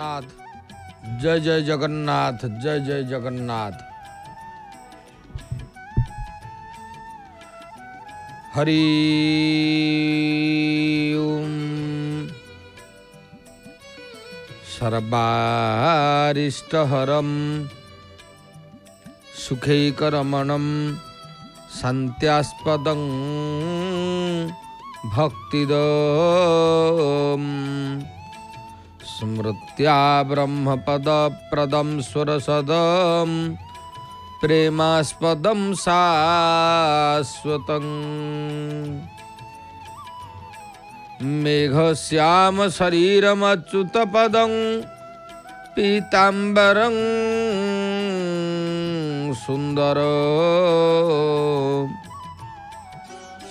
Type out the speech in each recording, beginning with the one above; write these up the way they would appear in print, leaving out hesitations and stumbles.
नाथ जय जय जगन्नाथ जय जय जगन्नाथ। हरि ओम। सर्वारिष्टहरं सुखैकरमणं शान्त्यास्पदं भक्तिदं स्मृत्या ब्रह्मपदप्रदं सुरसदं प्रेमास्पदं शाश्वतं मेघश्याम शरीरमच्युतपदं पीताम्बरं सुन्दरं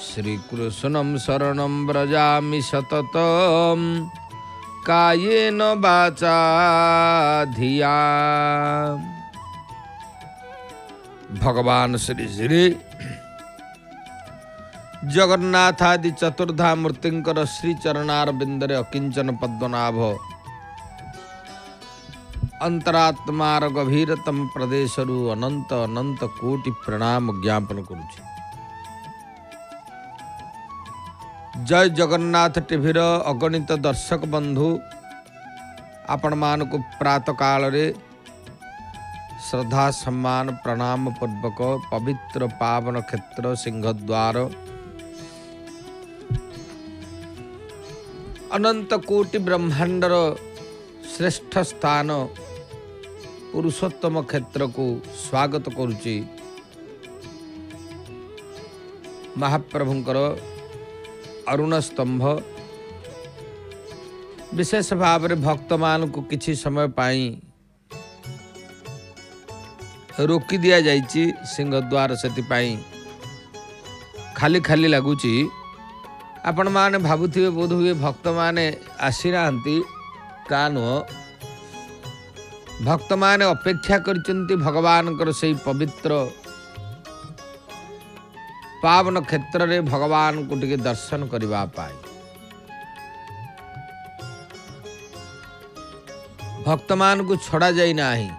श्रीकृष्णं शरणं व्रजामि सततं कायेन वाचा धिया। भगवान श्री श्री जगन्नाथ आदि चतुर्धा मूर्तिंकर श्री चरणार बिंदरे अकिंचन पद्मनाभ अंतरात्मार गभीरतम प्रदेशरु अनंत अनंत कोटि प्रणाम ज्ञापन करुछि। जय जगन्नाथ टीवीर अगणित दर्शक बंधु आपण मानक प्रातः काल रे श्रद्धा सम्मान प्रणाम पूर्वक पवित्र पावन क्षेत्र सिंहद्वार अनंत कोटि ब्रह्मांडर श्रेष्ठ स्थान पुरुषोत्तम क्षेत्र को स्वागत करुछि। महाप्रभुंकर अरुण स्तंभ विशेष भाव में भक्त मान को किछि समय पाई रोकी दिया जाइछि सिंहद्वार सेतिपाई खाली खाली लगुची। आपण माने भाबुथिबे बोध हुए भक्त माने आसी नाहंती ता नुह भक्त माने अपेक्षा करचंती भगवानकर सही पवित्र पावन क्षेत्र रे भगवान को टिके दर्शन करबा पाई। भक्त मान को छड़ा जाई नाही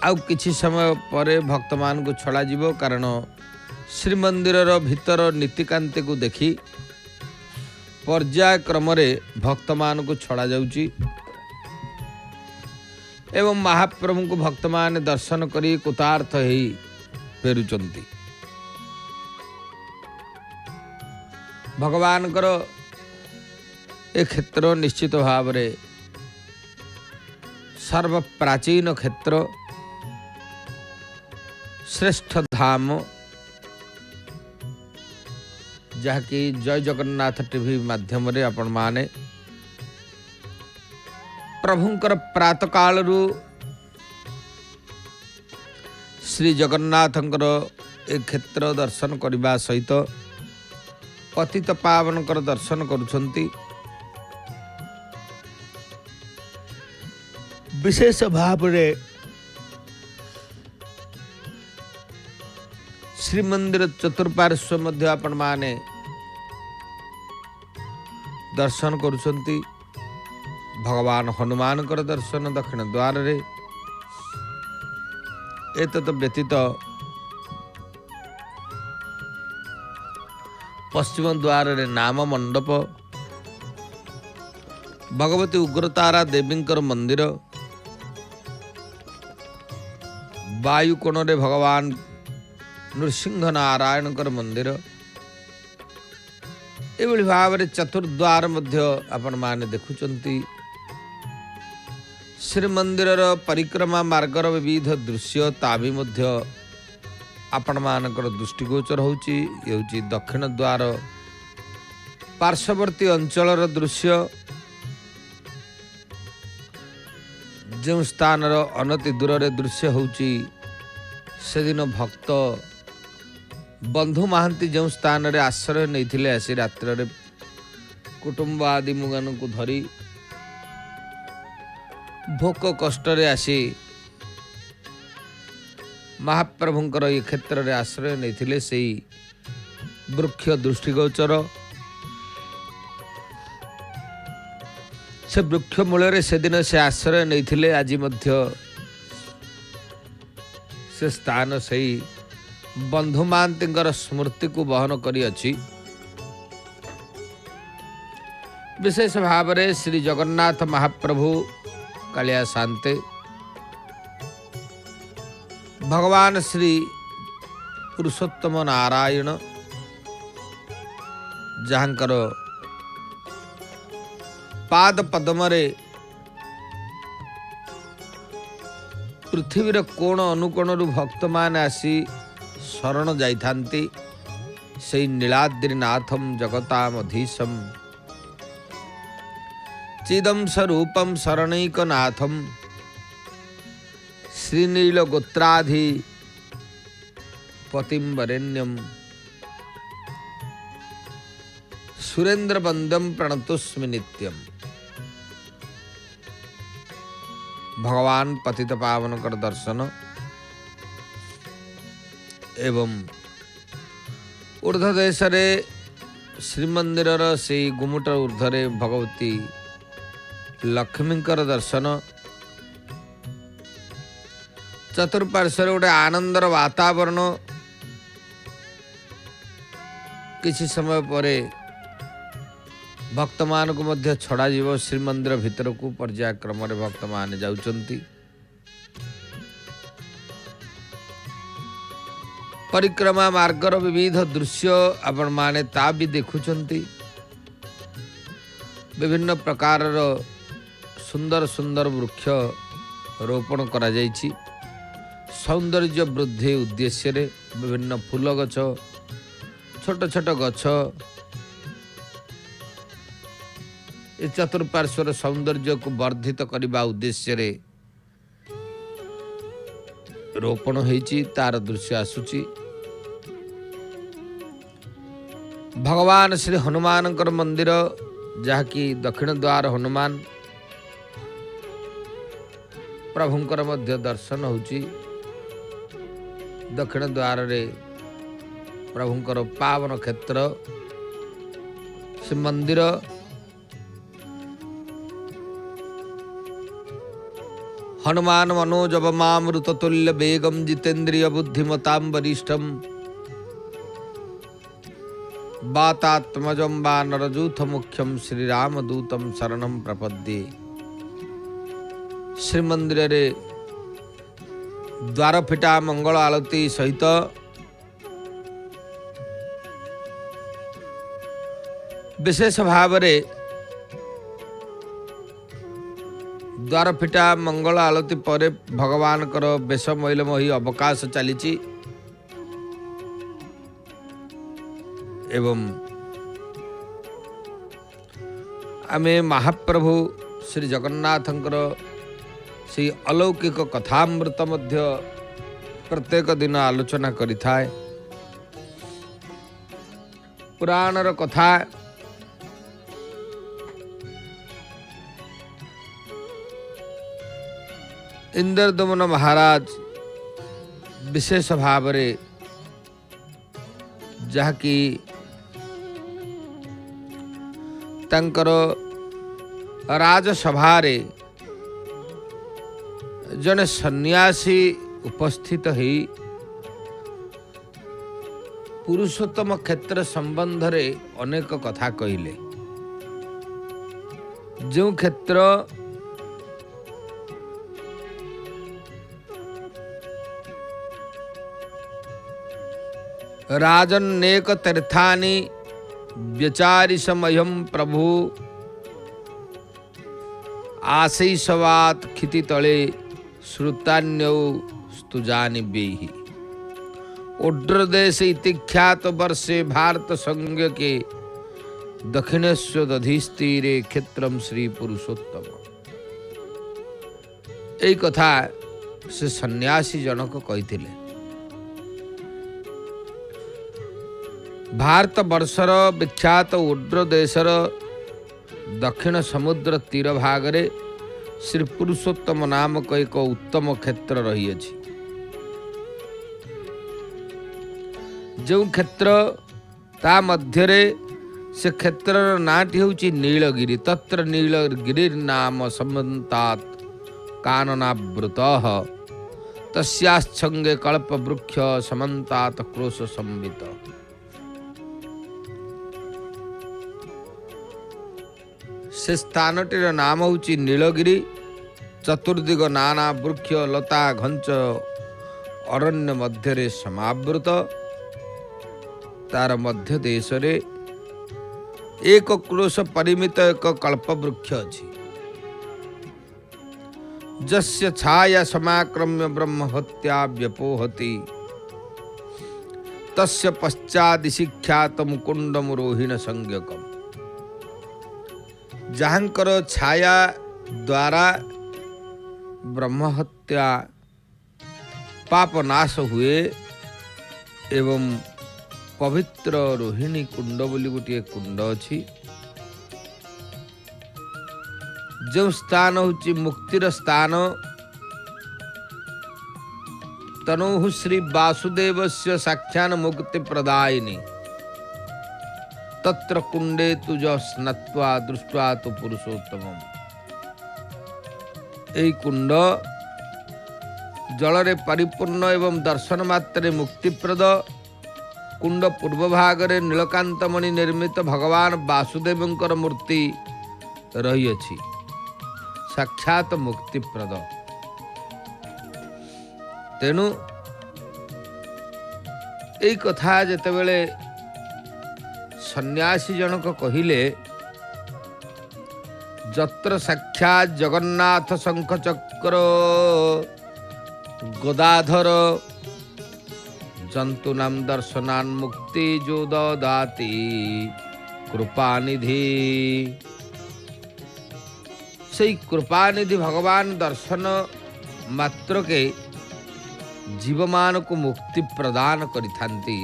आउ किछि समय परे भक्त मान को छड़ा जीवो कारण श्रीमंदिर भीतर नीतिकांति को देखी पर्याय क्रम भक्त मान को छड़ा जाउची एवं महाप्रभु को भक्त मान दर्शन करी कृतार्थ ही फेरुचंती। भगवान कर ए क्षेत्र निश्चित भाव रे सर्व प्राचीन क्षेत्र श्रेष्ठ धाम जहाँकि जय जगन्नाथ टीवी माध्यम रे आपण माने प्रभुंकर प्रातः काल रु श्री जगन्नाथंकर ए क्षेत्र दर्शन करने सहित पतित पावनकर दर्शन करुछंती। विशेष भाव रे श्रीमंदिर चतुर्पार्श्व मध्य आपण माने दर्शन करुछंती। भगवान हनुमान कर दर्शन दक्षिण द्वार रे एतत व्यतीत पश्चिम द्वार रे नाम मंडप भगवती उग्रतारा देवींकर मंदिर वायु कोण रे भगवान नृसिंह नारायण मंदिर एभली भाव में चतुर्द्वार मध्य आपण माने देखुचंती। श्रीमंदिर परिक्रमा मार्गर विविध दृश्य ताभी मध्य आपण मानकर दृष्टिगोचर होउची। ये दक्षिण द्वार पार्श्ववर्ती अंचलर दृश्य जो स्थान अनति दूर दृश्य होउची से दिन भक्त बंधु महांती जो स्थान रे आश्रय नहीं आसी रात्र रे कुटुंब आदि मुगान को धरी भोक कष्ट रे आसी महाप्रभुंकर ये क्षेत्र रे आश्रय नहीं से वृक्ष दृष्टिगोचर से वृक्ष मूल से दिन से आश्रय नहीं आज से स्थान से बंधु महांती स्मृति को बहन करी विशेष भाव में श्री जगन्नाथ महाप्रभु कालिया शांते भगवान श्री पुरुषोत्तम नारायण जहाँकर पाद पद्मरे पृथ्वीर कोण अनुकोण भक्त मान आसी शरण जाइथांती से नीलाद्रिनाथम जगतामधीशम चिदम स्वरूपम शरणैक नाथम श्रीनील गोत्राधि पतिम वरेण्यम सुरेंद्र बंदम प्रणतोस्मि नित्यम। भगवान पतित पावन कर दर्शन एवं ऊर्ध्व देश श्रीमंदिर से गुमुट ऊर्ध्वरे भगवती लक्ष्मीकर दर्शन चतुर्पार्श्व गोटे आनंदर वातावरण किसी समय पर भक्त मान को मध्य छड़ा जीव श्रीमंदिर भितर को पर्यायक्रम भक्त मान जाउचंती। परिक्रमा मार्गर विविध दृश्य आपण माने ता भी देखुचंती। विभिन्न प्रकार सुंदर सुंदर वृक्ष रोपण करा जाइछि सौंदर्य वृद्धि उद्देश्य रे विभिन्न फूल गछ छोट छोट गछ ए चतुर्पार्श्वर सौंदर्य को वर्धित करने उद्देश्य रे रोपण होइछि तार दृश्य आसुछि। भगवान श्री हनुमान मंदिर जहाँकि दक्षिण द्वार हनुमान प्रभुंकर मध्य दर्शन होछि। दक्षिण द्वार रे प्रभुंकर पावन क्षेत्र से मंदिर हनुमान मनोजवमामृत तुल्य बेगम जितेन्द्रिय बुद्धिमतां वरिष्ठम वातात्मजं वानरजूथ मुख्यम श्रीरामदूतम शरणं प्रपद्ये। श्रीमंदिर रे द्वारफिटा मंगल आलती सहित विशेष भाव रे द्वारफिटा मंगल आलती पर भगवान कर बेश मैलमही अवकाश चली एवं आमे महाप्रभु श्री जगन्नाथंकर से अलौकिक कथामृत मध्य प्रत्येक दिन आलोचना करि थाए। पुराणर कथा इंद्रदमन महाराज विशेष भाव रे जहाँकि तांकर राजसभा रे जने सन्यासी उपस्थित ही पुरुषोत्तम क्षेत्र संबंध रे अनेक कथा कहिले। जो क्षेत्र राजन्नेक तीर्थानि व्यचारिषमयं प्रभु आशैशवात खिति तले श्रुतान्यौ स्तुजानि बेहि। ओड्र देश इति ख्यात वर्षे भारत संघ के दक्षिणेश्वरधीस्तीरे क्षेत्रम श्री पुरुषोत्तम। यही कथा से सन्यासी जनक कहिथिले। भारत वर्षर विख्यात ओड्र देशर दक्षिण समुद्र तीर भागरे श्री पुरुषोत्तम नामक एक उत्तम क्षेत्र रही अछि। जो क्षेत्र ता मध्यरे से क्षेत्रर नाटी होची नीलगिरी। तत्र नीलगिरिर्नाम समन्तात् काननावृतः तस्याच्छंगे कल्पवृक्ष समन्तात् क्रोश संवित। से स्थानटीर नाम होची नीलगिरी। चतुर्दिग नाना वृक्ष लता घंच अरण्य मध्य समावृत। तार मध्य देश रे एक क्रोश परिमित एक कल्पवृक्ष अछि। जस्य छाया समाक्रम्य ब्रह्म हत्या व्यपोहति तस्य पश्चादिशि ख्यातम कुंडम रोहिण संज्ञकम। जहाँकर छाया द्वारा ब्रह्म हत्या पाप नाश हुए एवं पवित्र रोहिणी कुंड बोली गोटे कुंड अछि। जो स्थान होची मुक्तिर स्थान तनु श्री वासुदेवस्य साक्षान मुक्ति प्रदायिनी। तत्र कुंडे तुज स्नात्वा दृष्ट्वा तो पुरुषोत्तमम्। एई कुंड जल रे परिपूर्ण एवं दर्शन मात्रे मुक्तिप्रद। कुंड पूर्व भागरे नीलकांतमणि निर्मित भगवान वासुदेवंकर मूर्ति रही अछि। साक्षात मुक्तिप्रद। तेणु एई कथा जेतेबेले सन्यासी जनक कहिले जत्र साक्षात जगन्नाथ शंख चक्र गदाधर जंतुनाम दर्शनान मुक्ति जो ददाति कृपानिधि। से कृपानिधि भगवान दर्शन मात्र के जीवमान को मुक्ति प्रदान करिथांती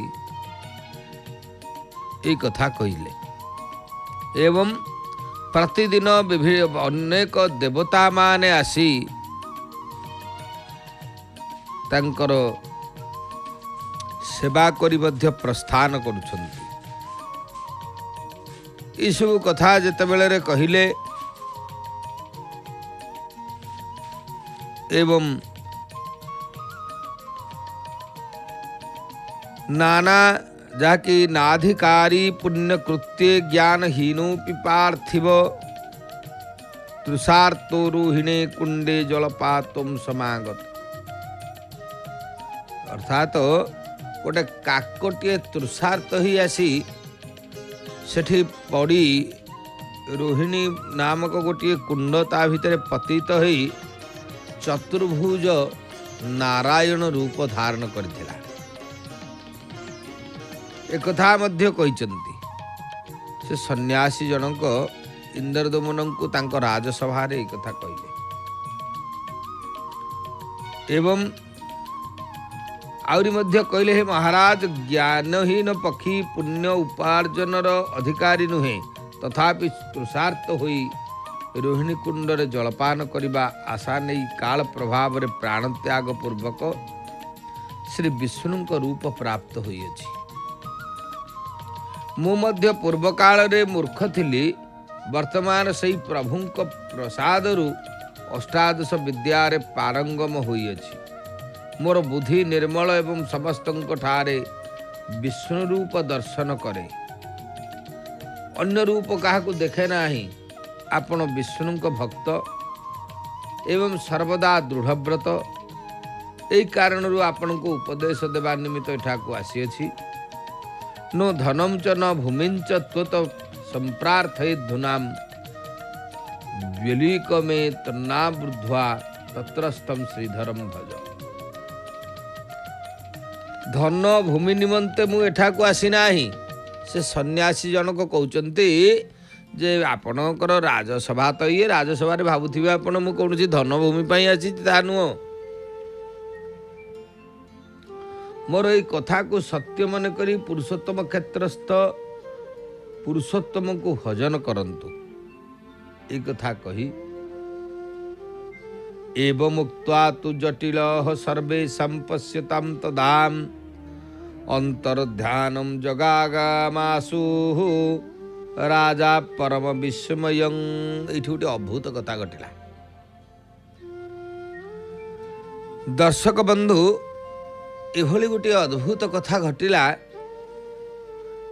ए कथा कहिले। एवं प्रतिदिन विभिन्न अनेक देवता माने आसी तांकर सेवा करी मध्य प्रस्थान करुछंती। ई सब कथा जेतेबेले रे कहिले एवं नाना जाकि नाधिकारी पुण्य कृत्ये ज्ञानहीनोपि पार्थिव तृषार्तो रोहिणे कुंडे जलपातम समागत। अर्थात गोटे काकटिए तृषार्थ ही आसी सेठी पड़ी रोहिणी नामक गोटे कुंड ता भितर पतित होई चतुर्भुज नारायण रूप धारण करथिला। एक कथा मध्य कहिचंती। से सन्यासी जनक इंद्रदमन को तांको राजसभा रे एक कथा कहिले। एवं आउरी मध्य कहले हे महाराज ज्ञानहीन पक्षी पुण्य उपार्जनर अधिकारी नुहे तथापि तृषार्थ होई रोहिणी कुंड रे जलपान करिबा आशा नहीं काल प्रभाव रे प्राण त्याग पूर्वक श्री विष्णु को रूप प्राप्त होई अछि। मु मध्य पूर्व काल रे मूर्ख थिली वर्तमान सही प्रभु को प्रसाद रु अष्टादश विद्या रे पारंगम होई अछि। मोर बुद्धि निर्मल एवं समस्तंक ठारे विष्णु रूप दर्शन करे। अन्य रूप काहाकु देखे नाही। आपण विष्णु को भक्त एवं सर्वदा दृढ़व्रत। एई कारण रु आपण को उपदेश देवा निमित्त एठाकु आसी अछि। नो धनम च न भूमिं च त्वत संप्रार्थये धुनाम व्यलीक में तन्ना वृद्ध्वा तत्रस्थम श्रीधरम भज। धन भूमि निमंते मु एठाकु आसी नाही। से सन्यासी जनक कहउचंती जे आपणकर राजसभा तो ये राजसभा रे भाबुथिबे आपण मु कोनसी धन भूमि पई आसी ता नुओ। मोर ए कथा को सत्य मन करी पुरुषोत्तम क्षेत्रस्थ पुरुषोत्तम को भजन करंतु। ए कथा कही एवं मुक्त्वा तु जटिलः सर्वे संपश्यतां तदाम अंतर्ध्यानम जगागामासु राजा परम विस्मयं ये गोटे अद्भुत कथा घटला। दर्शक बंधु एभली गोटे अद्भुत कथा घटला।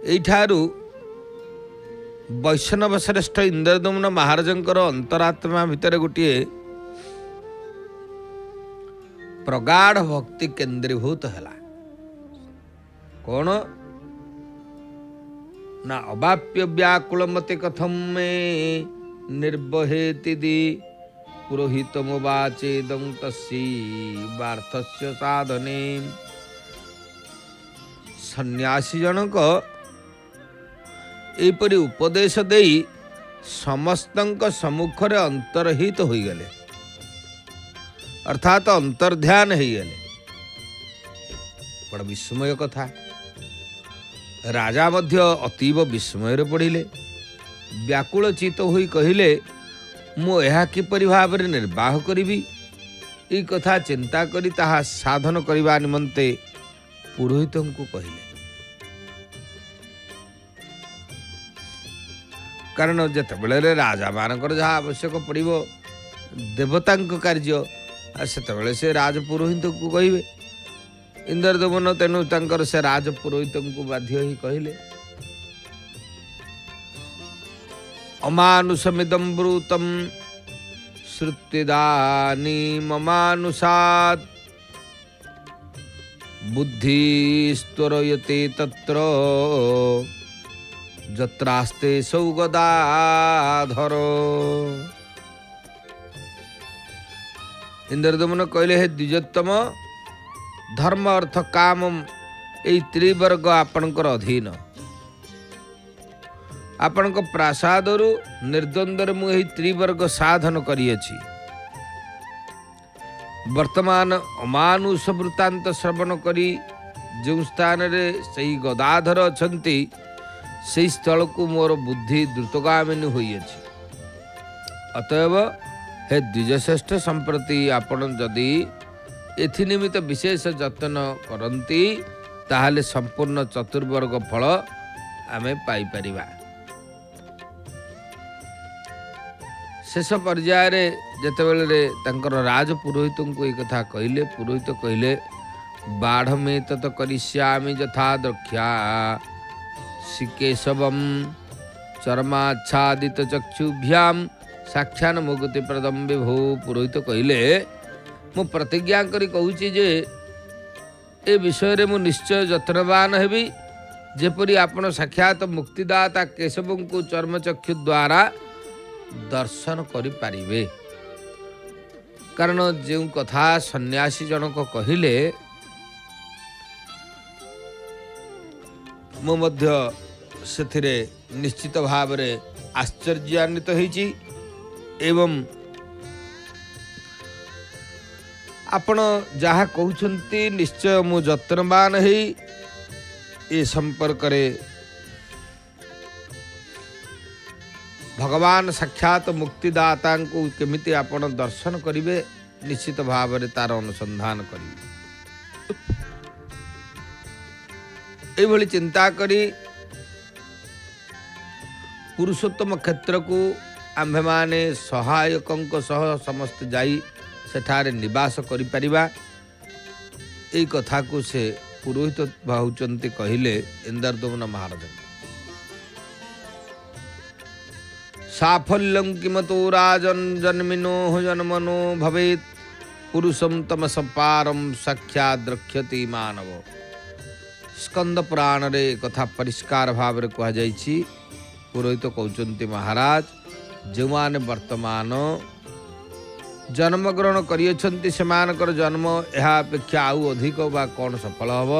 एठारू वैष्णव श्रेष्ठ इंद्रदम्न महाराजंकर अंतरात्मा भितर गोटे प्रगाढ़ भक्ति केन्द्रीभूत है। कौन ना अवाप्य व्याकुलमते कथम में निर्वहेति दी पुरोहितमुवाचेदं तस्यै वार्थस्य साधने। सन्यासी जनक एपरी उपदेश देई समस्तंक सम्मुखरे अंतर्हित हो गले, अर्थात अंतर्ध्यान हो गले। बड़ विस्मय कथा। राजा मध्य अतीव विस्मय पड़िले। व्याकुल चित होई कहिले मु एहा किपरि भाव निर्वाह करिबी। ई कथा चिंता करी ताहा साधन करिबा निमंते पुरोहितंकु कहिले। कारण जितेबले राजा मानकर जहाँ आवश्यक पड़ो देवता कार्य से से राजपुरोहित को कहे। इंद्रदमन तेणु तंकर से राजपुरोहित को बाध्य ही कहले अमानुषमिदं ब्रूतम श्रुतिदानी ममानुषात् बुद्धिस्त्वरयते तत्र जत्रास्ते सौगदाधर। इंद्रदमन कहले हे द्विजोत्तम, धर्म अर्थ काम यही त्रिवर्ग आपणकर अधीन। आपणक प्रासादरु निर्द्वंद्वर मु यही त्रिवर्ग साधन करियछि। वर्तमान अमानुष वृत्तांत श्रवण करी जो स्थान रे सही गदाधर अछंती से स्थल को मोर बुद्धि द्रुतगामिनी होइछि। अतएव हे द्विजश्रेष्ठ संप्रति आपण जदि एथि निमित्त विशेष जतन करती ताहले संपूर्ण चतुर्वर्ग फल आमे पाई परिबा। शेष पर्यायर जेतेबेले तंकर राज पुरोहित को एक कथा कहले, पुरोहित कहले बाढ़ में तत करिष्यामि यथा द्रक्ष्या शिकेशवम चर्माच्छादित चक्षुभ्याम साक्षान मुक्ति प्रदम विभो। पुरोहित कहले मु प्रतिज्ञा करी कहूची जे ए विषय रे मु निश्चय यत्नवान हेबी जेपरी आपण साक्षात मुक्तिदाता केशव को चर्मचक्षु द्वारा दर्शन करि पारिबे। कारण जो कथा सन्यासी जनक कहिले मु मध्य सेथिरे निश्चित भाव रे आश्चर्यान्वित होईची। एवं आपण जहाँ कहते निश्चय मु जत्नवान है ये संपर्क रे भगवान साक्षात मुक्तिदाता को केमिति आपण दर्शन करिवे निश्चित भाव रे तार अनुसंधान करिवे। ए भली चिंता करी पुरुषोत्तम क्षेत्र को आम्भे माने सहायकंक सह समस्त जाई सेठारे निवास करि परिबा। एई कथा को से पुरोहित भाउचंती कहिले इंद्रदमन महाराज। साफल्यं किमतो राजन् जन्मिनो जन्मनो भवेत् पुरुषं तमसपारं साक्षात् द्रक्ष्यति मानव। स्कंद पुराण रे कथा परिष्कार भाव रे कहा जाइछि। पुरोहित कहउचंती महाराज जो माने वर्तमान जन्म ग्रहण करियछंती सेमानकर जन्म एहा अपेक्षा आउ अधिक बा कौन सफल हब।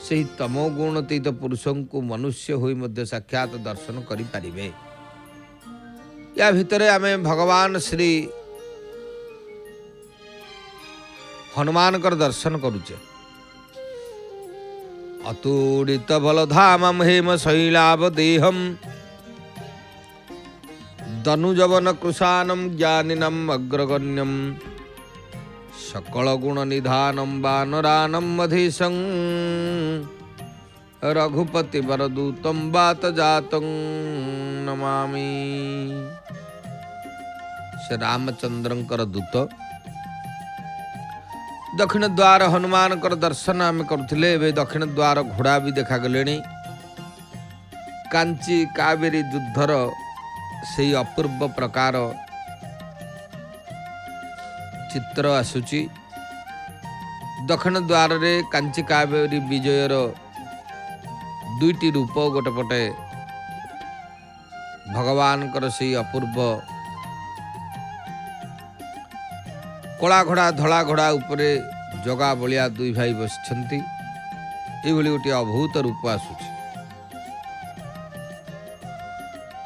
सही तमो गुणतीत पुरुषों को मनुष्य होई मध्य साक्षात दर्शन करि पारिबे। या भितरे आमे भगवान श्री हनुमान कर दर्शन करुचे। अतुडित बलधामं हेम शैलाभ देहम दनुजवन कृशानम ज्ञानिनम अग्रगण्यम सकल गुण निधानम वानरानम मधेशं रघुपति वरदूतं वात जातं नमामि। से रामचंद्रंकर दूत दक्षिण द्वार हनुमान कर दर्शन आम करुले। एवं दक्षिण द्वार घोड़ा भी देखा गले। कांची कावेरी युद्धर से अपूर्व प्रकार चित्र आसुची। दक्षिण द्वार रे कांची कावेरी विजयर दुईटी रूप गोटे पटे भगवान कर से अपूर्व कला घोड़ा धला घोड़ा उपरे जगा बलिया दुई भाई बसिछंती। ये गोटे अभूत रूप आसुची।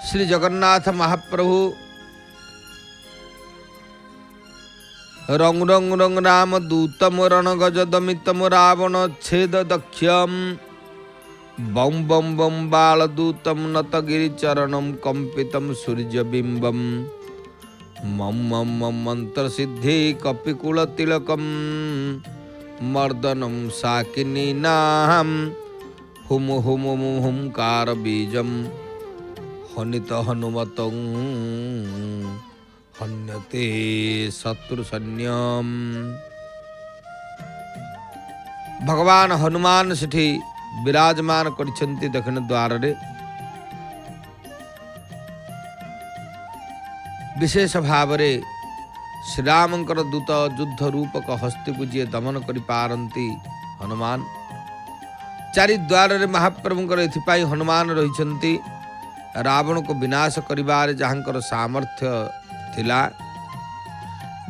श्री जगन्नाथ महाप्रभु रंग रंग रंग राम दूतम रण गज दमितम रावण छेद दक्षम बम बम बम बाल दूतम नतगिरी चरणम कंपितम सूर्यबिंबम मम मम मम मंत्र सिद्धि कपिकुल तिलकम मर्दनम साकिनी नाम हुम हुम हुंकार बीजम हनित हनुमत हन्यते शत्रु सैन्यम। भगवान हनुमान सेठी विराजमान करिसेंती दक्षिण द्वार रे। विशेष भाव रे श्रीरामंकर दूत युद्ध रूपक हस्ती को जी दमन करि पारंती हनुमान। चारि द्वार रे महाप्रभुंकर एथिपाई हनुमान रहिसेंती। रावण को विनाश करिबार जहांकर सामर्थ्य थिला।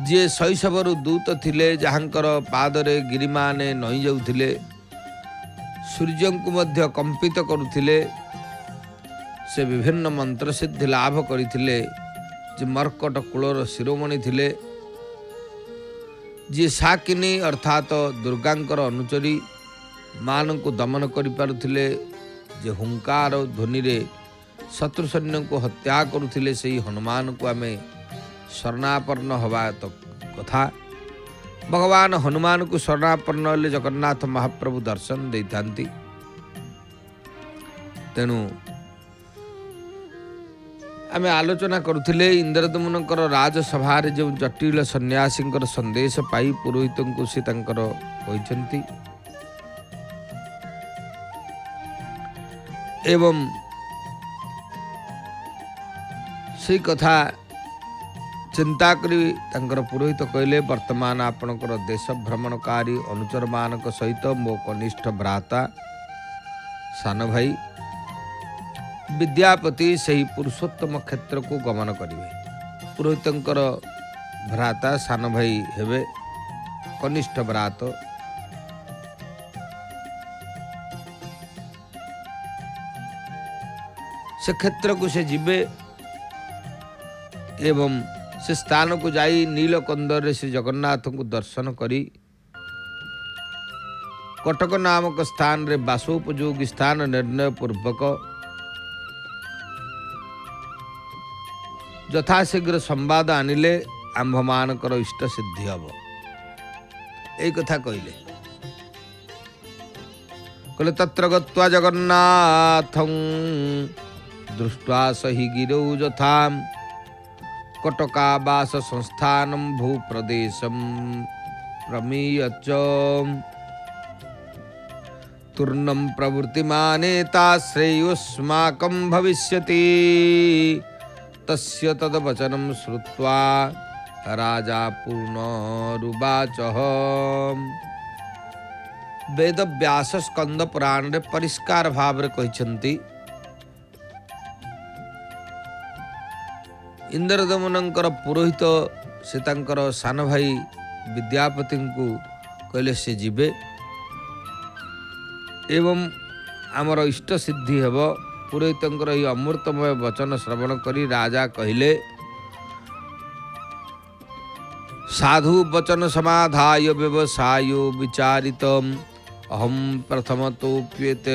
जे शैशवरु दूत थिले जहांकर पादरे गिरिमाने नई जाउथिले। सूर्य को मध्य कंपित करुथिले। से विभिन्न मंत्र सिद्धि लाभ करथिले। जे मर्कट कुलर शिरोमणि थिले। जे साकिनी अर्थात दुर्गांकर अनुचरी मान को दमन करि पारुथिले। जे हुंकार ध्वनि रे शत्रु सैन्य को हत्या करुथिले। से हनुमान को आमे शरणापन्न हवा तो कथा। भगवान हनुमान को शरणापन्न हेले जगन्नाथ महाप्रभु दर्शन देइथांती। तेणु आमे आलोचना करुथिले इंद्रदमनकर राजसभा रे जो जटिल सन्यासींकर संदेश पाई पुरोहित को से तांकर कहिसंती। एवं से कथा चिंता करी तांकर पुरोहित कहले वर्तमान आपणकर देश भ्रमणकारी अनुचर मानक सहित मो कनिष्ठ भ्राता सान भाई विद्यापति सही पुरुषोत्तम क्षेत्र को गमन करिवे। पुरोहितंकर भ्राता सान भाई हेबे कनिष्ठ भ्रात। से क्षेत्र को से जीवे एवं से स्थान को जाई नीलकंदर श्री जगन्नाथ को दर्शन करी कटक नामक स्थान रे वासोपयोगी स्थान निर्णय पूर्वक यथाशीघ्र संवाद आनिले आंभमानकर इष्ट सिद्धि हब। ए कथा कहले कहले तत्र गत्वा जगन्नाथं दृष्ट्वा सहि गिरौ यथा कटकावास संस्थानं भूप्रदेशं प्रमीयच तूर्णं प्रवृत्तिमानेता श्रेयोस्माकं भविष्यति। तस्य तद्वचनं श्रुत्वा राजा पुनरुवाचः। वेद व्यास स्कंद पुराण रे परिष्कार भाव रे कहिसंती इंद्रदमनंकर पुरोहित से तांकर सान भाई विद्यापति को कहले से जीवे एवं आमर इष्ट सिद्धि हेब। पुरोहितंकर ये अमृतमय वचन श्रवण करी राजा कहले साधु वचन समाधाय व्यवसायो विचारितम अहम प्रथम तो प्येत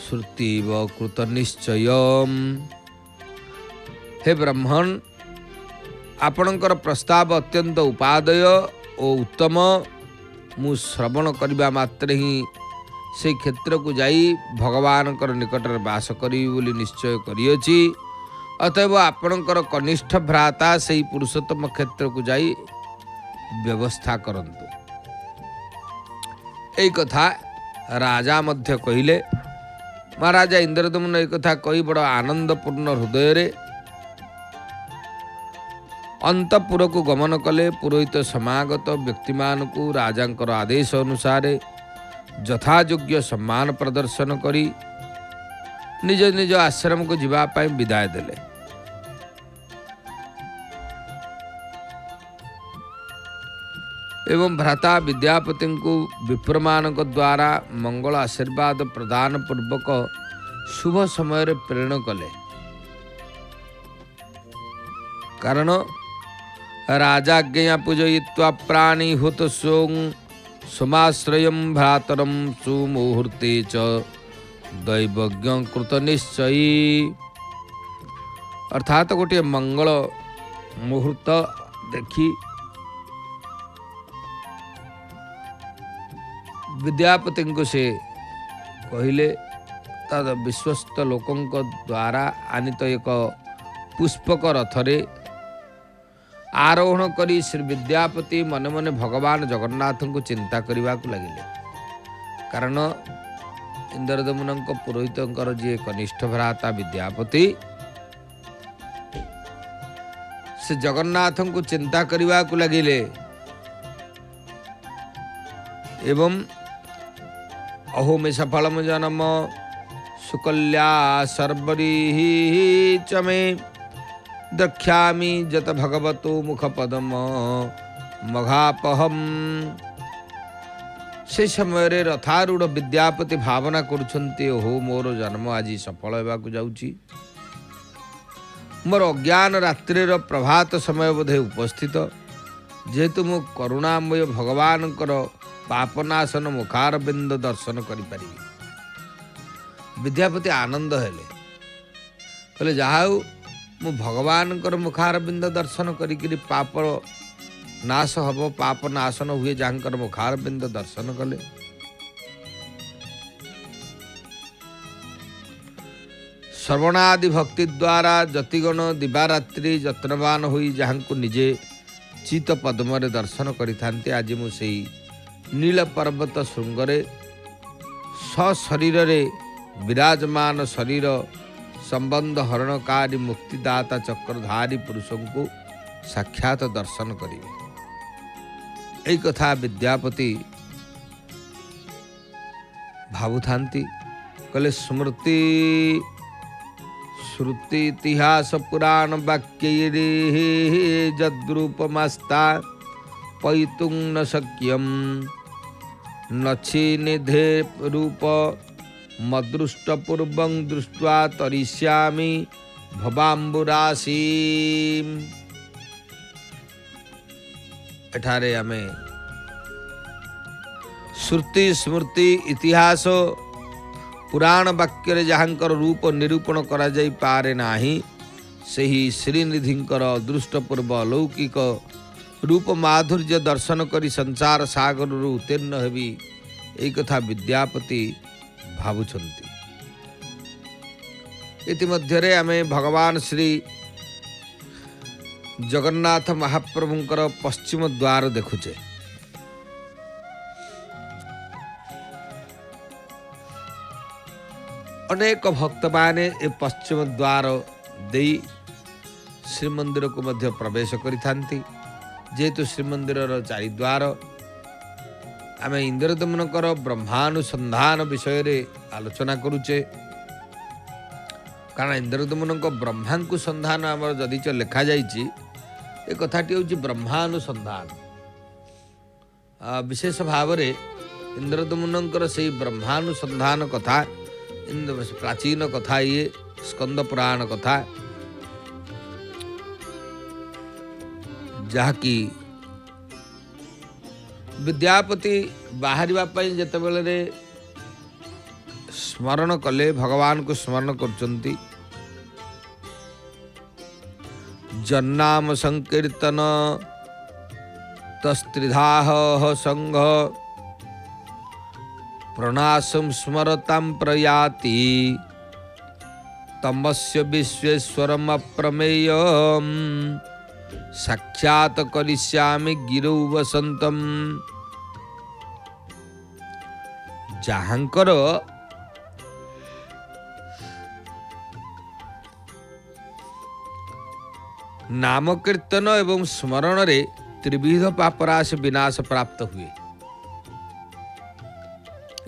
श्रुतिव कृत निश्चयम। हे ब्राह्मण आपणकर प्रस्ताव अत्यंत उपादेय और उत्तम। मु श्रवण करबा मात्रे ही से क्षेत्र को जाई भगवान निकट बास करी बोली निश्चय करियछि। अतएव आपणकर कनिष्ठ भ्राता से पुरुषोत्तम क्षेत्र को जाई व्यवस्था करंतु। एई कथा राजा मध्य कहिले। महाराजा इंद्रदमन एक कथा कही बड़ आनंदपूर्ण हृदय रे अंतपुर को गमन कले। पुरोहित समागत व्यक्ति मान को राजांकर आदेश अनुसार यथायोग्य सम्मान प्रदर्शन करी निज निज आश्रम को जीवा पाई विदाय देले। एवं भ्राता विद्यापति को विप्रमान द्वारा मंगल आशीर्वाद प्रदान पूर्वक शुभ समय रे प्रेरण कले। कारण राजाज्ञा पूजयित्वा प्राणी हुत समाश्रयं भ्रातरं सुमुहूर्ते च दैवज्ञ कृत निश्चयी। अर्थात गोटे मंगल मुहूर्त देखी विद्यापति को से कहले तद विश्वस्त लोकों द्वारा आनित एक पुष्पक रथरे आरोहण करी श्री विद्यापति मन मन भगवान जगन्नाथ को चिंता करने को लगिले। कारण इंद्रदमन पुरोहित जी कनिष्ठ भ्राता विद्यापति से जगन्नाथ को चिंता करने को लगिले। एवं अहो में सफलम जन्म सुकल्या सर्वरी च मे द्रक्ष्यामि जत भगवतो मुखपदम मघापहम। से समय रे रथारूढ़ विद्यापति भावना करुछन्ति हो मोर जन्म आज सफल होबाकु जाउची। मोर अज्ञान रात्रिर प्रभात समय बोधे उपस्थित जेहेतु मु करुणामय भगवान पापनाशन मुखार बिंद दर्शन करि। विद्यापति आनंद हेले कहले जाऊ मु भगवान मुखार बिंद दर्शन करी पाप नाश हब पाप नाशन हुए जहाँकर मुखार बिंद दर्शन कले। श्रवणादि भक्ति द्वारा जतिगण दिवारात्रि यत्नवान हुई जहाँ को निजे चित पद्म दर्शन करि। आज मुझे नील पर्वत श्रृंगरे सशरीर विराजमान शरीर संबंध हरणकारी मुक्तिदाता चक्रधारी पुरुषों को साक्षात दर्शन करेंगे। यही कथा विद्यापति भावुथांती कहले स्मृति श्रुति इतिहास पुराण वाक्य जद्रूपमस्ता पैतुं न शक्यम नछि निधे रूप मदृष्ट पूर्वं दृष्ट्वा तरिष्यामि भवाम्बुराशी। एठारे आमे श्रुति स्मृति इतिहास पुराण वाक्य जहाँकर रूप निरूपण करा जाई पारे नाही सही श्रीनिधिंकर अदृष्टपूर्व अलौकिक रूप माधुर्य दर्शन करी संसार सागर उत्तीर्ण हेबी यही कथा विद्यापति भावुछंती। इतिमध्यरे आमे भगवान श्री जगन्नाथ महाप्रभुंकर पश्चिम द्वार देखुचे। अनेक भक्त माने ए पश्चिम द्वार दे श्रीमंदिर को मध्य प्रवेश करिथांती। जेहेतु श्रीमंदिर चारिद्वार आम इंद्रदमनकर ब्रह्मानुसंधान विषय रे आलोचना करुचे। कारण इंद्रदमन ब्रह्मा को संधान आम जदि लिखा जाइए ए कथाटी हूँ ब्रह्मानुसंधान। विशेष भाव में इंद्रदमनकर से ब्रह्मानुसंधान कथा प्राचीन कथा ये स्कंद पुराण कथा जहाँकि विद्यापति बाहर जितेबले स्मरण कले भगवान को स्मरण करचंती। जन्नाम संकीर्तन तस्त्रिधाह संघ प्रणाशं स्मरतां प्रयाति तमस्य विश्वेश्वरम् अप्रमेयम् साक्षात् करिष्यामि गिरौ वसन्तम्। जाहांकर नाम कीर्तन एवं स्मरण रे त्रिविध पापराश विनाश प्राप्त हुए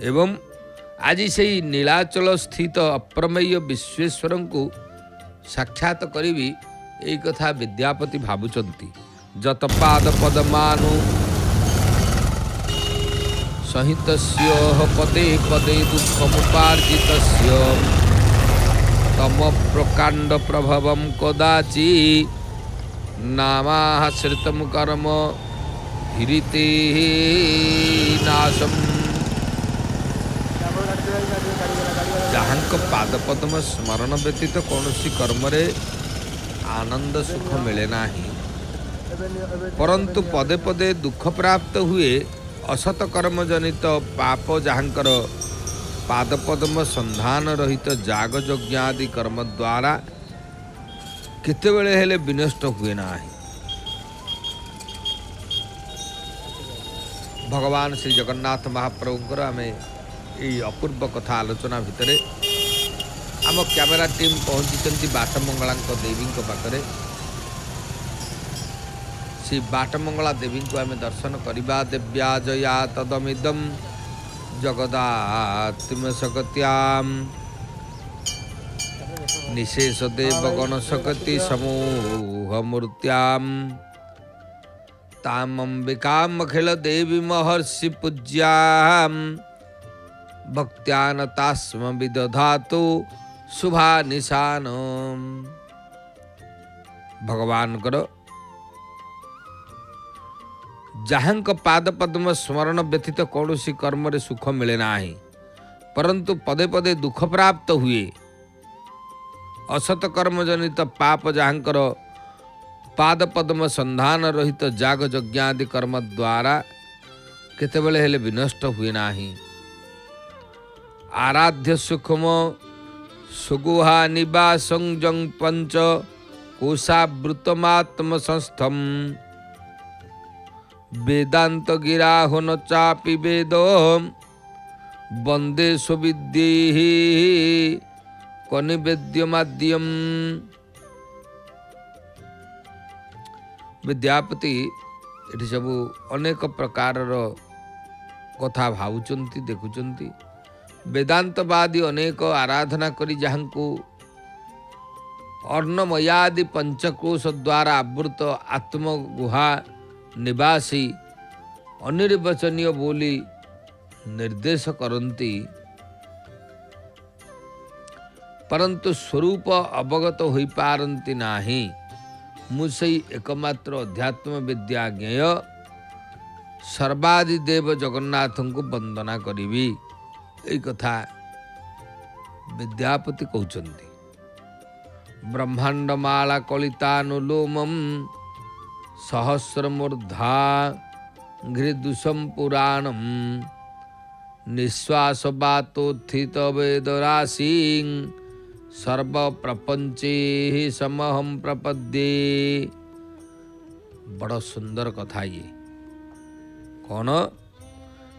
एवं आज से नीलाचल स्थित अप्रमेय विश्वेश्वर को साक्षात करी यही कथा विद्यापति भावुचंती। जतपाद पदमानु सहित पदे पदे दुखमुपार्जित तम प्रकांड प्रभवम कदाचि नामाश्रितम कर्म हिरिते नाशम। जहां पादपद्म स्मरण व्यतीत कौन कर्म रे आनंद सुख मिले नाही, परंतु पदे पदे दुख प्राप्त हुए। असत कर्म जनित पाप जहांकर पादपद्म संधान रहित जाग यज्ञ आदि कर्म द्वारा केतेबेले हेले विनष्ट हुए नाही। भगवान श्री जगन्नाथ महाप्रभुंकर आमे यही अपूर्व कथा आलोचना भितर आम कैमेरा टीम पहुंची बाटमंगला देवी पाखरे। श्री बाटमंगला देवी को आम दर्शन करवा। देव्या जया तदमिदम जगदात्म सकत्याम निशेष देवगण सकति समूह मूर्त्याम ताम अंबिकाम अखिल देवी महर्षि पूज्याम भक्त्यानतास्म विदधातु शुभा निशान। भगवान करो जहांक पाद पद्म स्मरण व्यतीत कौन कर्म रे सुख मिले नाही, परंतु पदे पदे दुख प्राप्त हुए। असत कर्म जनित पाप जहांकर पाद पद्म संधान रहित जाग यज्ञ आदि कर्म द्वारा केतेबेले हेले विनष्ट हुए नाही। आराध्य सुखम सुगुहा निवासं जं पंच कोशावृतमात्म संस्थम वेदांत गिराहो न चापि वेदो वंदे सुविद्ये कनिवेद्यमाद्यम। विद्यापति ये सब अनेक प्रकार कथा भावुचंती देखुचंती। वेदांतवादी अनेक आराधना करी जहां को अर्णमयादि पंचकोश द्वारा आवृत आत्मगुहा निवासी अनिर्वचनीय बोली निर्देश करती, परंतु स्वरूप अवगत हो पारती नाही। मुझे एकमात्र अध्यात्म विद्या ज्ञेय सर्वादिदेव जगन्नाथ को वंदना करी यही कथा विद्यापति कहते। ब्रह्मांडमाला कलितानुलोमम सहस्रमूर्धा घृदुषम पुराणम निश्वास बातोत्थित वेदराशि सर्व प्रपंचे समहम प्रपद्ये। बड़ा सुंदर कथा ये। कौन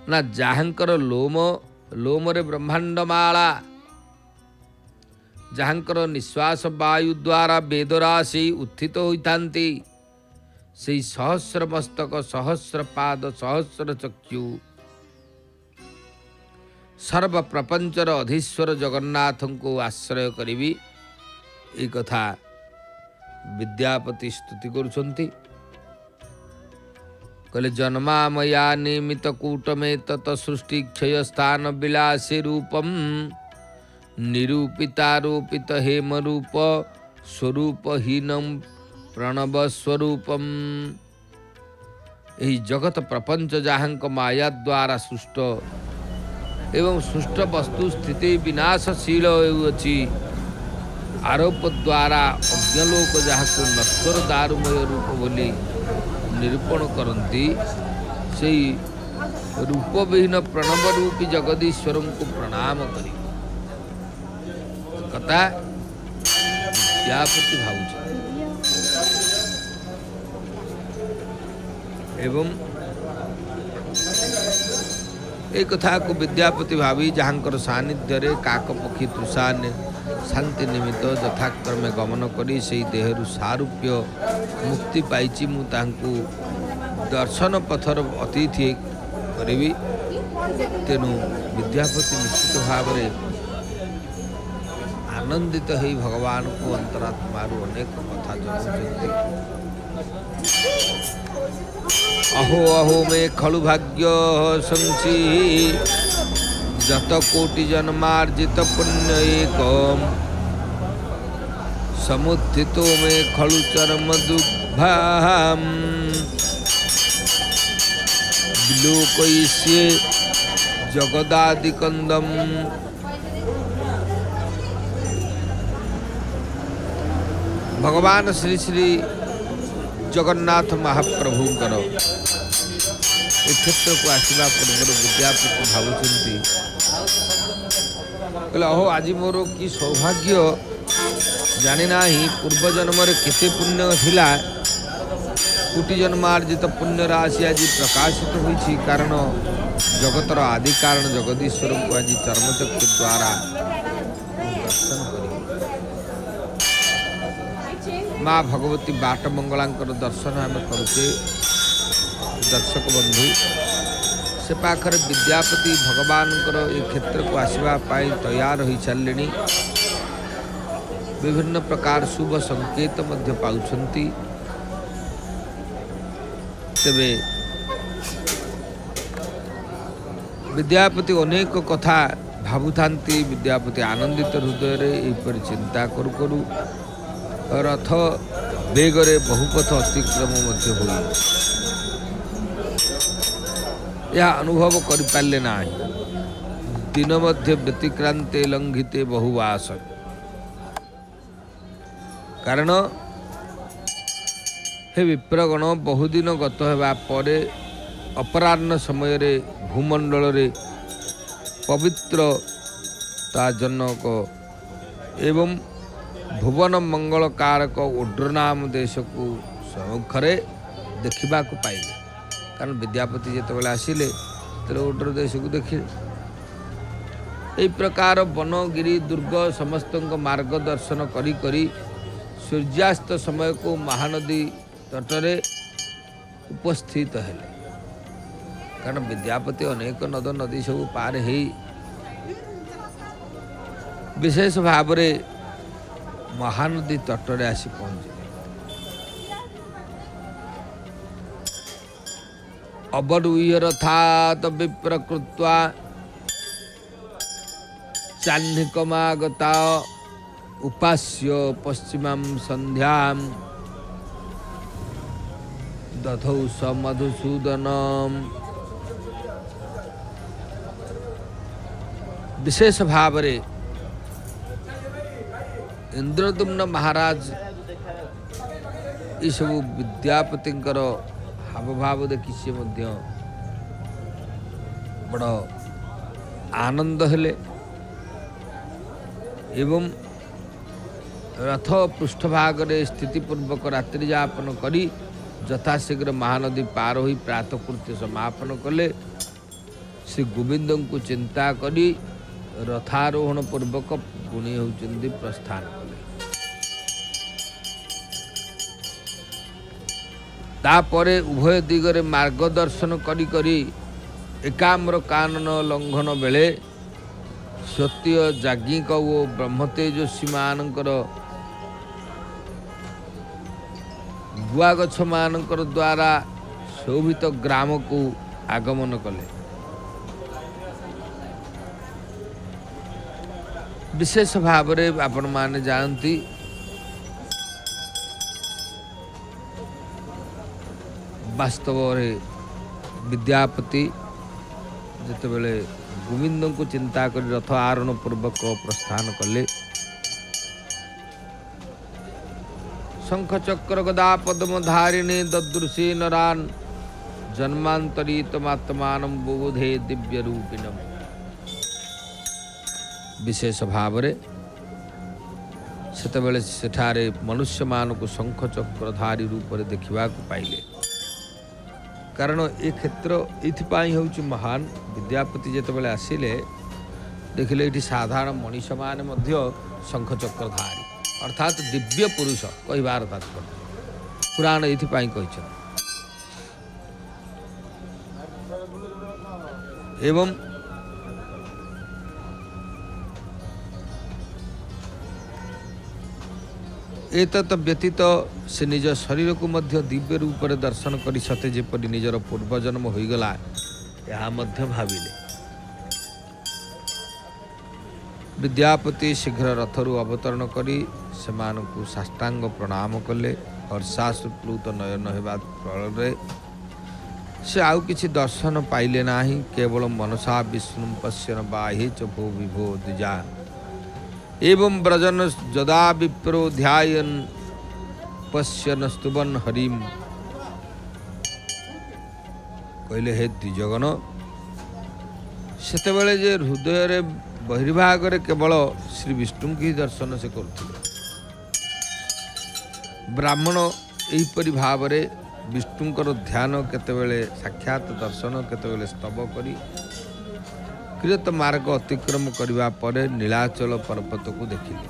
ना जहांकर लोम रे ब्रह्मांडमाला जहांकर निश्वास वायु द्वारा वेदराशि उत्थित होइतांती। से सहस्र मस्तक सहस्र पाद सहस्र चक्षु सर्व प्रपंचर अधीश्वर जगन्नाथ को आश्रय करी ये कथा विद्यापति स्तुति करुछंती। कहले जन्मामया निमित कूटमे तत सृष्टि क्षय स्थान विलासी रूपम निरूपितारोपित हेम रूप स्वरूपहीनम प्रणव स्वरूपम। यही जगत प्रपंच जहांक माया द्वारा सृष्ट एवं सृष्ट वस्तु स्थिति विनाशशील होउछि। आरोप द्वारा अज्ञलोक जहाको नश्वर दारुमय रूप बोली निरूपण करती। से रूप विहीन प्रणव रूपी जगदीश्वर को प्रणाम करी कथा विद्यापति भावुच एवं एक कथा को विद्यापति भावी जहाँकर सानिध्य रे काक पक्षी तृषाने शांति निमित्त यथाक्रमे गमन करी से देहरु सारूप्य मुक्ति पाइछि मु तांकु दर्शन पथर अतिथि करी तेणु विद्यापति निश्चित भाव आनंदित हो भगवान को अंतरात्मा अनेक कथा जनाउछन्ति। अहो अहो में खलु भाग्य संसी जत कोटि जन्मार्जित पुण्य एकम समुत्थितो में खलु चरम दुर्भाम विलोकयिष्ये जगदादि कंदम। भगवान श्री श्री जगन्नाथ महाप्रभुंकर ए क्षेत्र को आसवा पूर्व विद्यापति भावुंट कहले अहो आज मोर कि सौभाग्य जानी ना पूर्व जन्म केते पुण्य थिला कोटि जन्मार्जित पुण्य राशि आज प्रकाशित होइछि कारण जगतर आदि कारण जगदीश्वर को आज चर्मचक्षु द्वारा दर्शन करी माँ भगवती बाट मंगलांकर दर्शन आम करुचे दर्शक बंधु से पाखरे विद्यापति भगवान ये क्षेत्र को आसवा तैयार हो सारे विभिन्न प्रकार शुभ संकेत मध्य पाउछंती। तेबे विद्यापति अनेक कथा भावुथांती विद्यापति आनंदित हृदय रे चिंता करू करू रथ बेगरे बहुपथ अतिक्रम मध्य हुई यह अनुभव कर पारे ना दिन मध्य व्यतिक्रांते लंघिते बहुवास कारण हे विप्रगण बहुदिन गत होगा परे अपराह्न समय रे भूमंडल रे पवित्र जनक एवं भुवन मंगल कारक ओड्रनाम देश को सम्मुखरे देखा पाइले कारण विद्यापति जिते आसिले तो ओड्र देश को देखिले यही प्रकार वनगिरी दुर्ग समस्त मार्गदर्शन करी करी सूर्यास्त समय को महानदी तटरे उपस्थित है कारण विद्यापति अनेक नद नदी सब पार हो विशेष भाव में महानदी तटरे आसी पहुंचे अबडुयर था विप्रकृत्वा चाह्निकमागता उपास्य पश्चिमां संध्यां दधौ स मधुसूदनम। विशेष भाव रे इंद्रदुम्न महाराज ये सब विद्यापति हाव भाव देखी सी बड़ आनंद हेले एवं रथ पृष्ठभाग रे स्थितिपूर्वक रात्रि यापन करी यथाशीघ्र महानदी पार हो प्रातकृत्य समापन कले श्री गोविंद को चिंता करी रथारोहण पूर्वक पुणी होचंदी प्रस्थान कले। तापरे उभय दिगरे मार्गदर्शन करी करी एकाम्र कानन लंघन बेले सत्य जाज्ञिक ओ ब्रह्मतेजस्वी मानकर गुआ गछ मानकर द्वारा शोभित ग्राम को आगमन कले। विशेष भाव में आपण माने जानती वास्तव रे विद्यापति जिते बेले गोविंद को चिंता कर रथ आरोहण पूर्वक प्रस्थान कले शंख चक्र गदा पद्म धारिणी ददृशी नरान जन्मांतरितमात्मानं बोधे दिव्य रूपिणम। विशेष भाव रे सेतबेले सेठारे मनुष्य मानक शंख चक्रधारी रूप में देखा पाइले। कारण ए क्षेत्र ये हूँ महान। विद्यापति जितेबाला आसिले देखिले ये साधारण मनीष मान शंख चक्रधारी अर्थात दिव्य पुरुष कहबार तात्पर्य। पुराण ये एवं एतत् व्यतीत से निज शरीर को मध्य दिव्य रूप में दर्शन कर सते जेपरि निजर पूर्वजन्म होईगला यह मध्य भाविले। विद्यापति शीघ्र रथरु अवतरण करी सेमानकु साष्टांग प्रणाम कले। हर्षाश्रुप्लुत नयन हेबा फଳରେ से आउ किछि दर्शन पाइले नाही। केवल मनसा विष्णु पश्यन बाहे च भो विभो द्विजा एवं ब्रजन जदा विप्रो ध्यायन पश्यन स्तुवन हरिम। कहले हे द्विजगण सेतेबेले जे हृदय रे बहिर्भाग रे केवल श्री विष्णु की दर्शन से करथिले। ब्राह्मण एहिपरि भाव रे विष्णुंकर ध्यान केतेबेले साक्षात दर्शन केतेबेले स्तव करी कृत मार्ग अतिक्रम करने पर नीलाचल पर्वत को देखिले।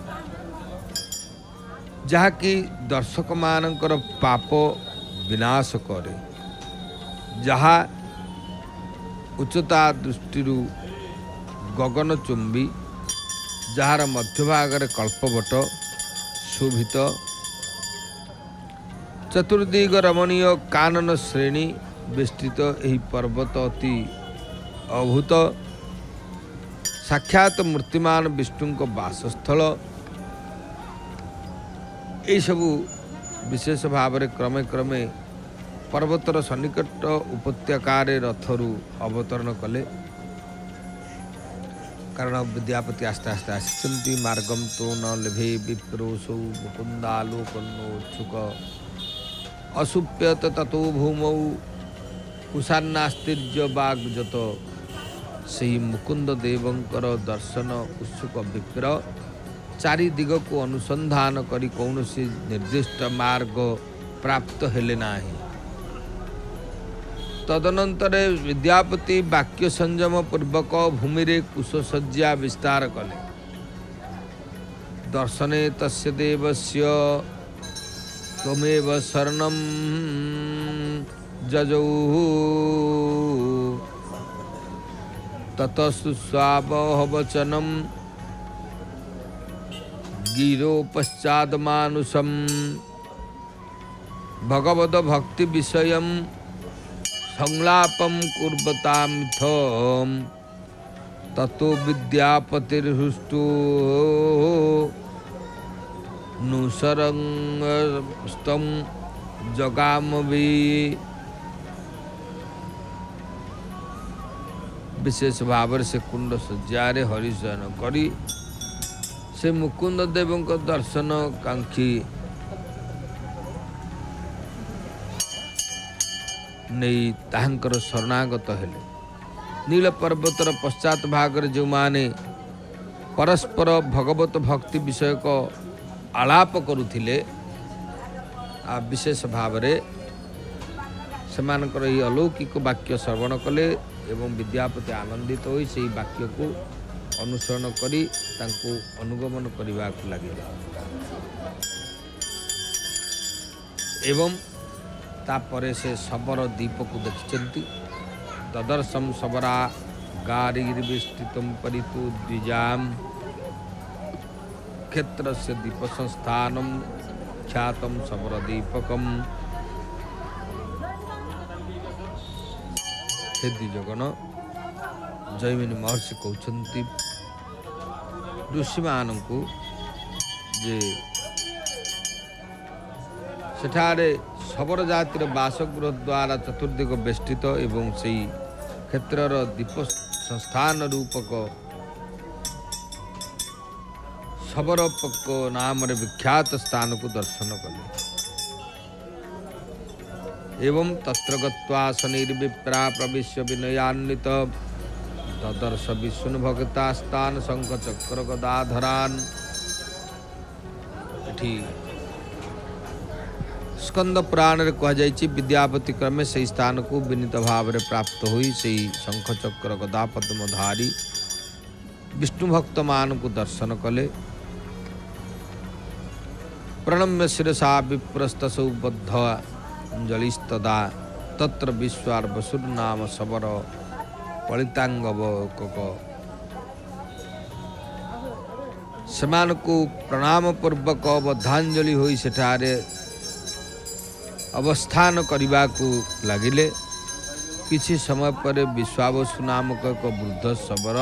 जहाँकि दर्शक मानकर पाप विनाश करे। जहाँ उच्चता दृष्टि गगन चुंबी जार मध्यभाग कल्पवट शोभित चतुर्दिग रमणीय कानन श्रेणी विस्तृत यही पर्वत अति अभूत साक्षात मूर्तिमान विष्णु को वासस्थल। यही सबू विशेष भाव में क्रमे क्रमे पर्वतर सन्निकट उपत्यकार रथरु अवतरण कले। कारण विद्यापति आस्ते आस्ते आसी मार्गम तो न लेभे विप्रोसौ मुकुंदालोकन्नोच्छुक असुप्यत ततो भूमौ कुशान्नास्तिर्य बाग्जत। सही मुकुंद देवंकर दर्शन उत्सुक विप्र चारि दिग को अनुसंधान करी कौनसी निर्दिष्ट मार्ग प्राप्त हेले नाही। तदनंतर विद्यापति वाक्य संयम पूर्वक भूमि रे कुशसज्जा विस्तार कले। दर्शने तस्य देवस्य त्वमेव शरणं जजौ ततस्तुस्वावहवचनं गिरो पश्चाद मानुषम भगवद भक्ति विषयम संलापम कुर्वतामिथम ततो विद्यापतिर्हृष्टो नुसरंगस्तं जगामवि। विशेष भाव से कुंड सज्जारे हरिशयन करी से मुकुंद देव दर्शन कांक्षी नहीं ताहंकर शरणागत हेले। नील पर्वतर पश्चात भाग जो माने परस्पर भगवत भक्ति विषय को आलाप करुथिले विशेष भाव रे सेमानकर यही अलौकिक वाक्य श्रवण कले एवं विद्यापति आनंदित होई से वाक्य को अनुसरण करी तांको अनुगमन करने को लगे। एवं तापरे से शबर दीप को देखिचंती। तदर्शम शबरा गारिर्विस्तृतं परितु द्विजाम क्षेत्र से दीप संस्थानम ख्यातम शबर दीपकम। हे द्विजगण जैमिनी महर्षि कहते ऋषि मानू जे सेठारे शबर जातिर बासगृह द्वारा चतुर्दिग बेष्टित एवं से क्षेत्रर दीप संस्थान रूपक शबरपक नाम विख्यात स्थान को दर्शन कले। एवं तत्र गत्वा शनिर्विप्रा प्रविश्य विनयान्वित तदर्श विष्णु भगतास्तान शंख चक्र गदाधरान। एठी स्कंद पुराण रे कह जायछि विद्यापति क्रमे से स्थान को विनीत भाव रे प्राप्त होई से शंख चक्र गदा पद्मधारी विष्णु भक्त मान को दर्शन कले। प्रणम्य शिरसा विप्रस्तसौ बद्ध अंजलिस्तदा तत्र विश्वार्वसुर नाम सबर पलितांगवक समान को प्रणाम पूर्वक बद्धांजलि होई सेठारे अवस्थान करने को लगिले। किछि समय पर विश्वावसु नामक एक वृद्ध शबर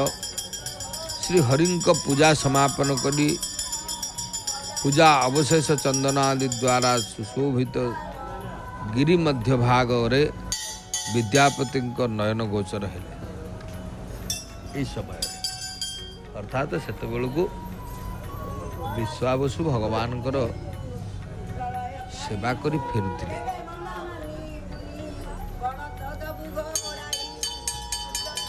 श्री हरिंक पूजा समापन करी पूजा अवशेष चंदन आदि द्वारा सुशोभित गिरी मध्य भाग रे विद्यापति नयन गोचर हेले। इस समय अर्थात सेत बेलू विश्वावसु भगवान सेवा करी फेरुथिले।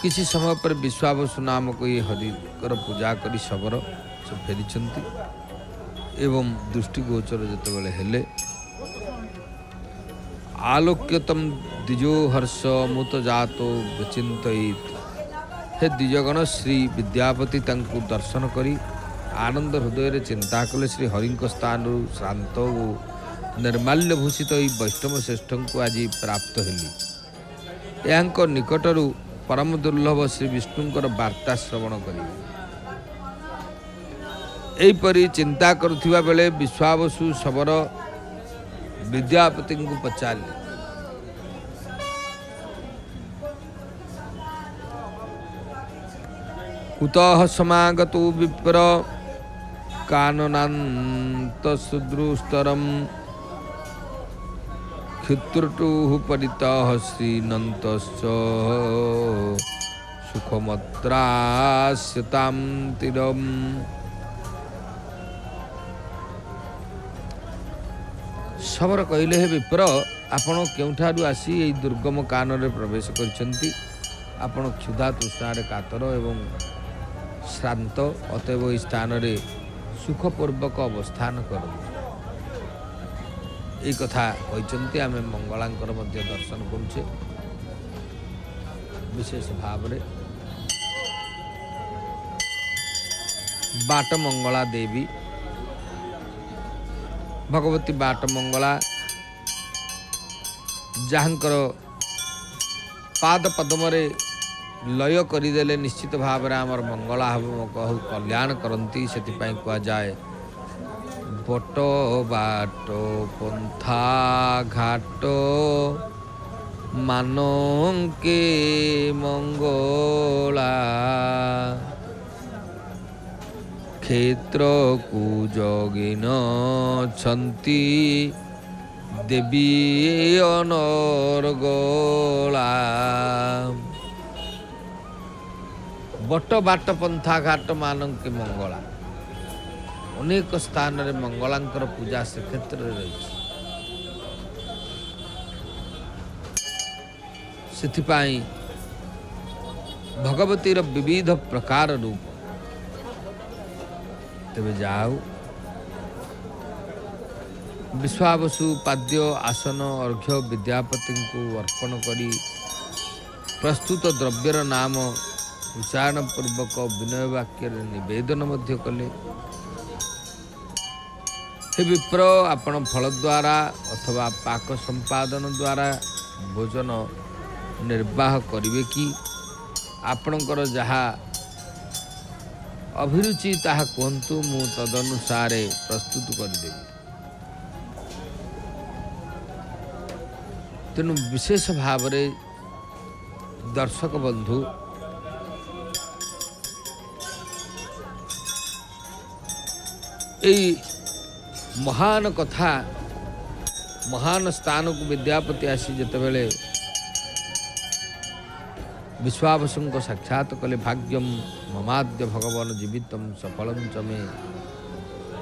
किसी समय पर विश्वावसु नामक ये हरिकर पूजा करी शबर से फेरी एवं दृष्टिगोचर जितेबाला हेले आलोक्यतम द्विजो हर्ष मुत जातो विचिंतित। हे द्विजगण श्री विद्यापति तांकु दर्शन करी आनंद हृदय रे चिंता कले श्री हरिंक स्थान श्रांत और निर्माल्य भूषित वैष्णव श्रेष्ठ को आज प्राप्त हेली। यांक निकटरू परम दुर्लभ श्री विष्णुंकर वार्ता श्रवण करी एपरी चिंता करुथिबा बेले विश्वावसु शबर विद्यापति को पचारे कुतः समागतो विप्र काननान्त सुद्रुस्तरम क्षुत्रुटुः परितः श्रीनन्तश्च सुखमत्रास्यतां तिरम्। शबर कहले हे विप्र आपण केउठारु आसी एई दुर्गम कानरे प्रवेश करिसंती। आपण क्षुधा तृष्णारे कातर एवं श्रांत अतएव एई स्थान रे सुखपूर्वक अवस्थान करूँ। ये कथा कहते आम मंगलांकर मध्य दर्शन करुचे विशेष भाव रे बाट मंगला देवी भगवती बाट मंगला जहाँकर पाद पद्मरे लय करदेले निश्चित भाव में आमर मंगला हम कहू कल्याण करती से कह जाए बट बाट पंथा घाट मानके मंगला क्षेत्र को जगिन छंती देवी अनर्गला। बट बाट पंथा घाट मानके मंगला अनेक स्थान रे मंगलांकर पूजा से क्षेत्र रही से भगवतीर विविध प्रकार रूप तेरे जाओ विश्वावसु पाद्य आसन अर्घ्य विद्यापति को अर्पण करी प्रस्तुत द्रव्यर नाम उच्चारण पूर्वक विनय वाक्य निवेदन मध्य कले। हे विप्र आपण फल द्वारा अथवा पाक संपादन द्वारा भोजन निर्वाह करिवे कि आपणकर जहा अभिरुचि ताहा कहतु मु तदनुसारे प्रस्तुत करदेवी। तेणु विशेष भाव रे दर्शक बंधु यही महान कथा महान स्थान को विद्यापति आसी जिते बेले विश्वावसु को साक्षात कले भाग्यम ममाद्य भगवान जीवितम सफलम च मे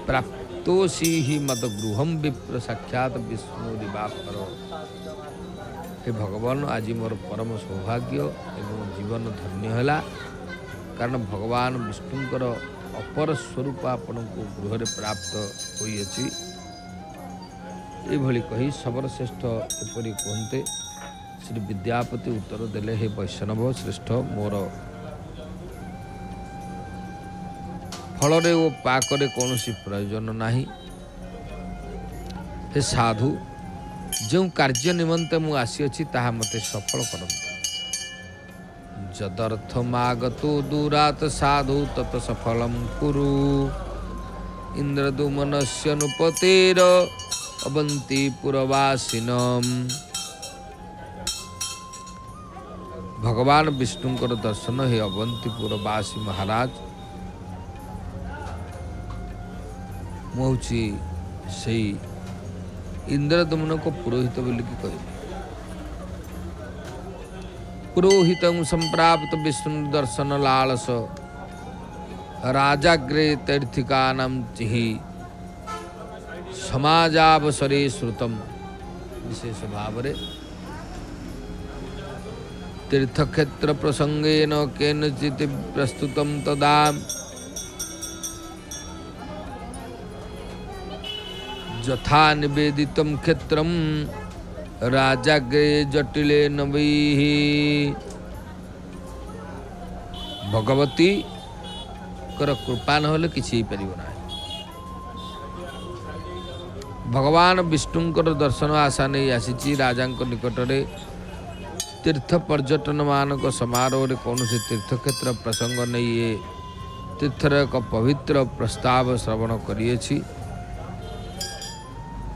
प्राप्तोसी ही मद गृहम विप्र साक्षात विष्णु दिवाकर। हे भगवान आज मोर परम सौभाग्य एवं जीवन धन्य है कारण भगवान विष्णुंकर अपर स्वरूप आपण को गृह प्राप्त होइछि। एभली कही सबरश्रेष्ठ एपरी कहते श्री विद्यापति उत्तर देले हे वैष्णव श्रेष्ठ मोर फलरे ओ पाकरे कौन प्रयोजन नाही। हे साधु जो कार्य निमंते मु आसी ताहा मते सफल करंतु। जदर्थमागतो दूरात साधु तत सफलम कुरु। इंद्रदुमनस्य नुपतेर अवंती पुरवासिनम। भगवान विष्णुंकर दर्शन हे अवंतीपुरवासी महाराज मुझी से इंद्रदुम्न को पुरोहित बोल कि कहे। पुरोहित संप्राप्त विष्णु दर्शन लालस राजाग्रे तीर्थिकानां चिहि समाजावसरे श्रुतम। विशेष भाव रे तीर्थक्षेत्र प्रसंगेन केनचित् प्रस्तुतम तदा यथा निवेदितम क्षेत्रम राजाग्रे जटिले नवैः। भगवती कर कृपा न किसी परिबो ना। भगवान विष्णुंकर दर्शन आशा नहीं आसी राजा निकट में तीर्थ पर्यटन मानक समारोह रे कौन से तीर्थक्षेत्र प्रसंग नहीं ये तीर्थर एक पवित्र प्रस्ताव श्रवण करिएछि।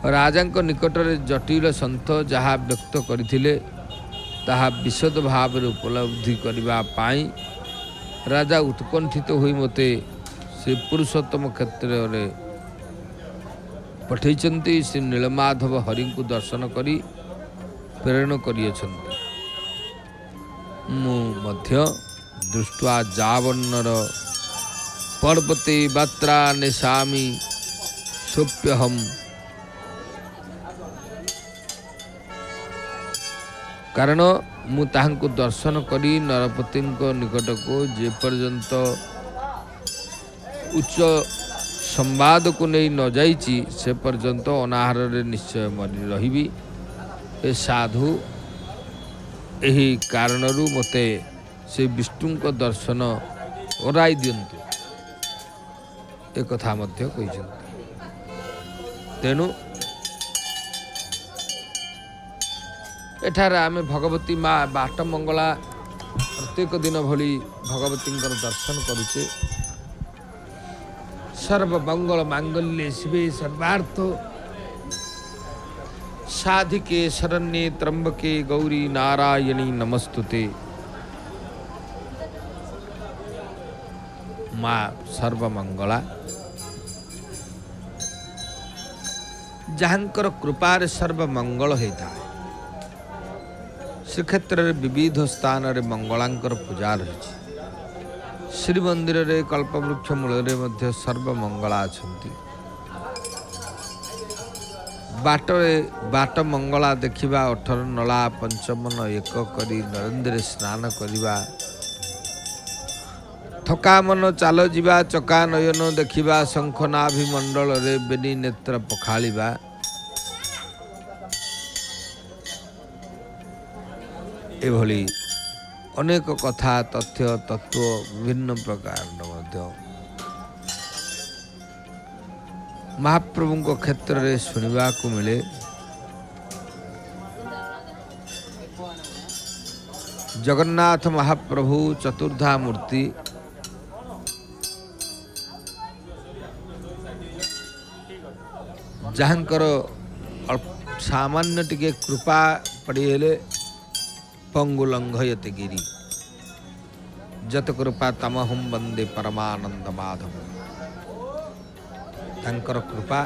राजा निकट में जटिल सन्थ जहाँ व्यक्त करथिले ताहा विशद भाव उपलब्धि करबा पाई राजा उत्कंठित हुई मते से पुरुषोत्तम क्षेत्र में पठेइछन्ति। श्री नीलमाधव हरि को दर्शन करी प्रेरण करियछन्ति। मु मध्य दृष्ट्वा जावन्नर पर्वते बात्रा निशामि सोप्यहम। कारण मु ताहांको दर्शन करी नरपति निकट को जे पर्यंत उच्च संवाद को नहीं न जाइछि से पर्यंत अनाहार रे निश्चय मरी रहिबी। ए साधु एही कारणरू मते से विष्णु को दर्शन ओराई दियंतु ए कथा मध्य कहिछन्ति। तेणु एठार आमे भगवती माँ बाट मंगला प्रत्येक दिन भली भगवती दर्शन करुचे। सर्वमंगल मांगल्ये शिवे सर्वार्थ साधिके शरण्ये त्र्यंबके गौरी नारायणी नमस्तुते। माँ सर्वमंगला जहाँकर कृपार सर्वमंगल होता है। श्रीक्षेत्र में विविध स्थान रे मंगलांकर पूजा रही। श्री मंदिर रे कल्पवृक्ष मूल मध्य सर्वमंगला अछंती। बाट मंगला देखिबा 18 नला पंचमन एक करी नरेंद्र स्नान करिबा। थका मन चाल जिबा चका नयन देखिबा। शंखनाभिमंडल रे बेनी नेत्र पखालिबा। एभली अनेक कथा तथ्य तत्व विभिन्न प्रकार महाप्रभु को क्षेत्र में सुनिबा को मिले। जगन्नाथ महाप्रभु चतुर्धा मूर्ति जहाँकर सामान्य टिके कृपा पड़ीले पंगुलंघयते गिरी जत कृपा तमहम वंदे परमानंद माधव। तांकर कृपा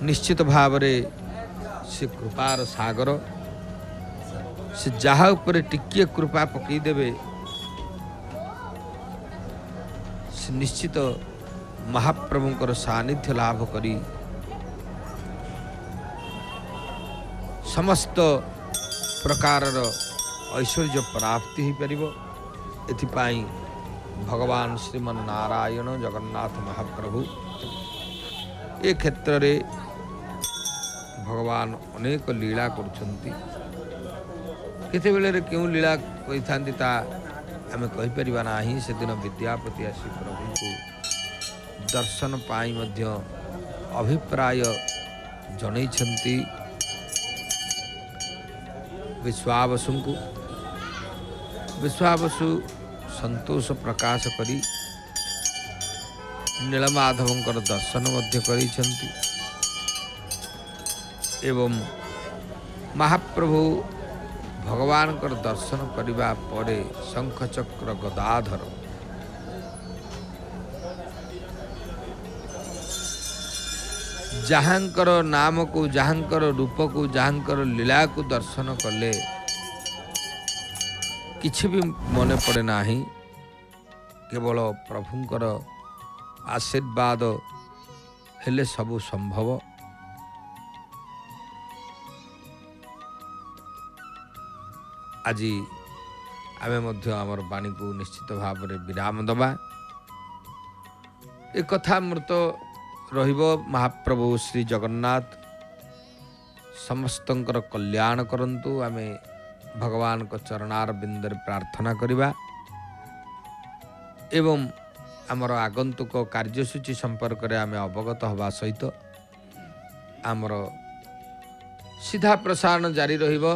निश्चित भाव रे से कृपार सागर से जहा ऊपर टिकिए कृपा पकई देवे से निश्चित महाप्रभुंकर सानिध्य लाभ करी समस्त प्रकारर ऐश्वर्य प्राप्ति हो पारिबो। एथिपाई भगवान श्रीमन नारायण जगन्नाथ महाप्रभु ए क्षेत्र रे भगवान अनेक लीला करुछंती। केते बेले क्यों लीला कही थांती ता आमे कहि परिबा नाही। से दिन विद्यापति आसी प्रभु को दर्शन पाई मध्य अभिप्राय जणैछंती विश्वावसु को। विश्वावसु संतोष प्रकाश करी नीलमाधवंकर दर्शन मध्य करिछंती एवं महाप्रभु भगवान कर दर्शन करिबा परे शंखचक्र गदाधर जहाँकर नाम को जहाँकर रूप को जहाँकर लीला को दर्शन कले किछि भी मने पड़े नाही। केवल प्रभुंकर आशीर्वाद हेले सबु संभव। आज आमे मध्य आमर बाणी को निश्चित भाव में विराम दबा। एक कथा मृत रहिबो महाप्रभु श्री जगन्नाथ समस्तंकर कल्याण करंतु। आमे भगवान को चरणार बिंदर प्रार्थना करिबा एवं आमर आगंतुक कार्यसूची संपर्क रे आमे अवगत हवा सहित आमर सीधा प्रसारण जारी रहिबो।